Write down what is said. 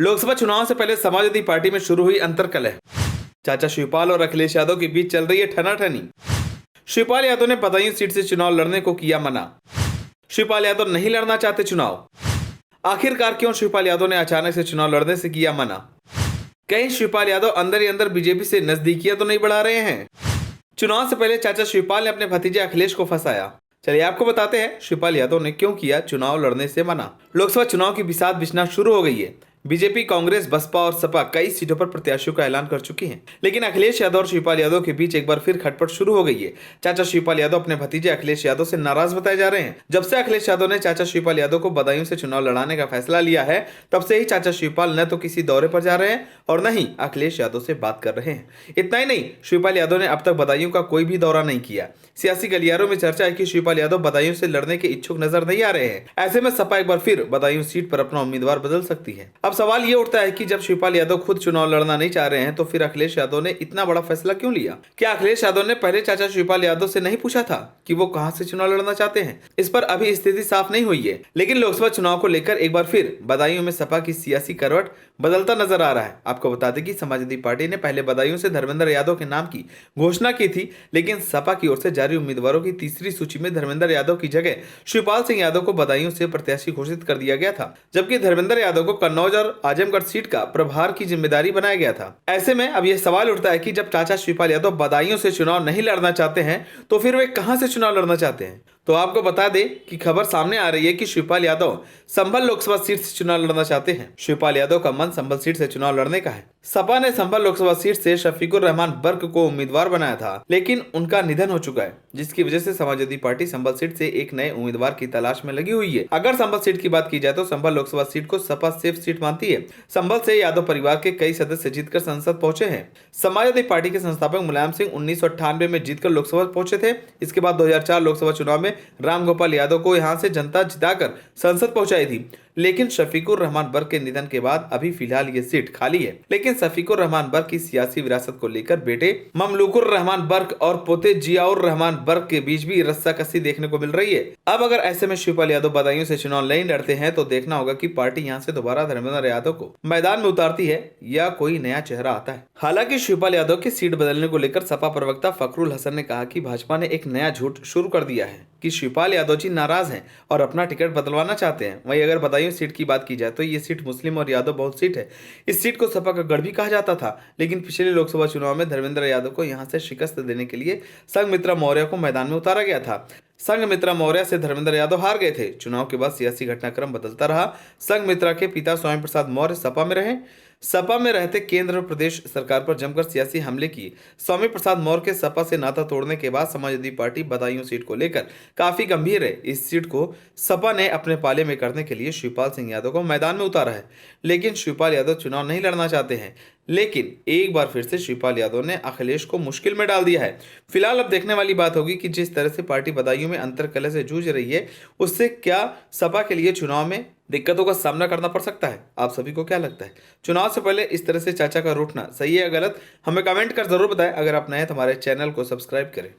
लोकसभा चुनाव से पहले समाजवादी पार्टी में शुरू हुई अंतर्कलह। चाचा शिवपाल और अखिलेश यादव के बीच चल रही है ठनाठनी। शिवपाल यादव ने बदायूं सीट से चुनाव लड़ने को किया मना। शिवपाल यादव नहीं लड़ना चाहते चुनाव। आखिरकार क्यों शिवपाल यादव ने अचानक से चुनाव लड़ने से किया मना? कहीं शिवपाल यादव अंदर ही अंदर बीजेपी से नजदीकियां तो नहीं बढ़ा रहे हैं? चुनाव से पहले चाचा शिवपाल ने अपने भतीजे अखिलेश को फंसाया। चलिए आपको बताते हैं शिवपाल यादव ने क्यों किया चुनाव लड़ने से मना। लोकसभा चुनाव की बिसात बिछना शुरू हो गई है। बीजेपी, कांग्रेस, बसपा और सपा कई सीटों पर प्रत्याशियों का ऐलान कर चुकी हैं। लेकिन अखिलेश यादव और शिवपाल यादव के बीच एक बार फिर खटपट शुरू हो गई है। चाचा शिवपाल यादव अपने भतीजे अखिलेश यादव से नाराज बताए जा रहे हैं। जब से अखिलेश यादव ने चाचा शिवपाल यादव को बदायूं से चुनाव लड़ाने का फैसला लिया है, तब से ही चाचा शिवपाल न तो किसी दौरे पर जा रहे हैं और न ही अखिलेश यादव से बात कर रहे हैं। इतना ही नहीं, शिवपाल यादव ने अब तक बदायूं का कोई भी दौरा नहीं किया। सियासी गलियारों में चर्चा है कि शिवपाल यादव बदायूं से लड़ने के इच्छुक नजर नहीं आ रहे हैं। ऐसे में सपा एक बार फिर बदायूं सीट पर अपना उम्मीदवार बदल सकती है। अब सवाल ये उठता है कि जब शिवपाल यादव खुद चुनाव लड़ना नहीं चाह रहे हैं, तो फिर अखिलेश यादव ने इतना बड़ा फैसला क्यों लिया? क्या अखिलेश यादव ने पहले चाचा शिवपाल यादव से नहीं पूछा था कि वो कहां से चुनाव लड़ना चाहते हैं? इस पर अभी स्थिति साफ नहीं हुई है। लेकिन लोकसभा चुनाव को लेकर एक बार फिर बदायूं में सपा की सियासी करवट बदलता नजर आ रहा है। आपको बता दें कि समाजवादी पार्टी ने पहले बदायूं से धर्मेंद्र यादव के नाम की घोषणा की थी, लेकिन सपा की ओर से जारी उम्मीदवारों की तीसरी सूची में धर्मेंद्र यादव की जगह शिवपाल सिंह यादव को बदायूं से प्रत्याशी घोषित कर दिया गया था, जबकि धर्मेंद्र यादव को कन्नौज और आजमगढ़ सीट का प्रभार की जिम्मेदारी बनाया गया था। ऐसे में अब यह सवाल उठता है कि जब चाचा शिवपाल यादव बदायूं से चुनाव नहीं लड़ना चाहते हैं, तो फिर वे कहां से चुनाव लड़ना चाहते हैं? तो आपको बता दें कि खबर सामने आ रही है कि शिवपाल यादव संभल लोकसभा सीट से चुनाव लड़ना चाहते हैं। शिवपाल यादव का मन संभल सीट से चुनाव लड़ने का है। सपा ने संभल लोकसभा सीट से शफीकुर रहमान बर्क को उम्मीदवार बनाया था, लेकिन उनका निधन हो चुका है, जिसकी वजह से समाजवादी पार्टी संभल सीट से एक नए उम्मीदवार की तलाश में लगी हुई है। अगर संभल सीट की बात की जाए तो संभल लोकसभा सीट को सपा सेफ सीट मानती है। संभल से यादव परिवार के कई सदस्य जीतकर संसद पहुंचे हैं। समाजवादी पार्टी के संस्थापक मुलायम सिंह 1998 में जीतकर लोकसभा पहुंचे थे। इसके बाद 2004 लोकसभा चुनाव में राम गोपाल यादव को यहां से जनता जिताकर संसद पहुंचाई थी। लेकिन शफीकुर रहमान बर्क के निधन के बाद अभी फिलहाल ये सीट खाली है। लेकिन शफीकुर रहमान बर्क की सियासी विरासत को लेकर बेटे ममलूकुर रहमान बर्क और पोते जियाउर रहमान बर्क के बीच भी रस्साकसी देखने को मिल रही है। अब अगर ऐसे में शिवपाल यादव बदायूं से चुनाव नहीं लड़ते हैं, तो देखना होगा कि पार्टी यहां से दोबारा धर्मेंद्र यादव को मैदान में उतारती है या कोई नया चेहरा आता है। हालांकि शिवपाल यादव की सीट बदलने को लेकर सपा प्रवक्ता फखरुल हसन ने कहा कि भाजपा ने एक नया झूठ शुरू कर दिया है कि शिवपाल यादव जी नाराज हैं और अपना टिकट बदलवाना चाहते हैं। वहीं अगर बदायूं सीट की बात की जाए तो ये सीट मुस्लिम और यादव बहुत सीट है। इस सीट को सपा का गढ़ भी कहा जाता था, लेकिन पिछले लोकसभा चुनाव में धर्मेंद्र यादव को यहां से शिकस्त देने के लिए संघमित्रा मौर्य को मैदान में उतारा गया था। संघमित्रा मौर्य से धर्मेंद्र यादव हार गए थे। चुनाव के बाद सियासी घटनाक्रम बदलता रहा। संघमित्रा के पिता स्वामी प्रसाद मौर्य सपा में रहे। सपा में रहते केंद्र और प्रदेश सरकार पर जमकर सियासी हमले किए। स्वामी प्रसाद मौर्य के सपा से नाता तोड़ने के बाद समाजवादी पार्टी बदायूं सीट को लेकर काफी गंभीर है। इस सीट को सपा ने अपने पाले में करने के लिए शिवपाल सिंह यादव को मैदान में उतारा है। लेकिन शिवपाल यादव चुनाव नहीं लड़ना चाहते हैं। लेकिन एक बार फिर से शिवपाल यादव ने अखिलेश को मुश्किल में डाल दिया है। फिलहाल अब देखने वाली बात होगी कि जिस तरह से पार्टी बदायूं में अंतर्कलह से जूझ रही है, उससे क्या सपा के लिए चुनाव में दिक्कतों का सामना करना पड़ सकता है? आप सभी को क्या लगता है? चुनाव से पहले इस तरह से चाचा का रूठना सही है या गलत? हमें कमेंट कर जरूर बताएं। अगर आप नए हैं तो हमारे चैनल को सब्सक्राइब करें।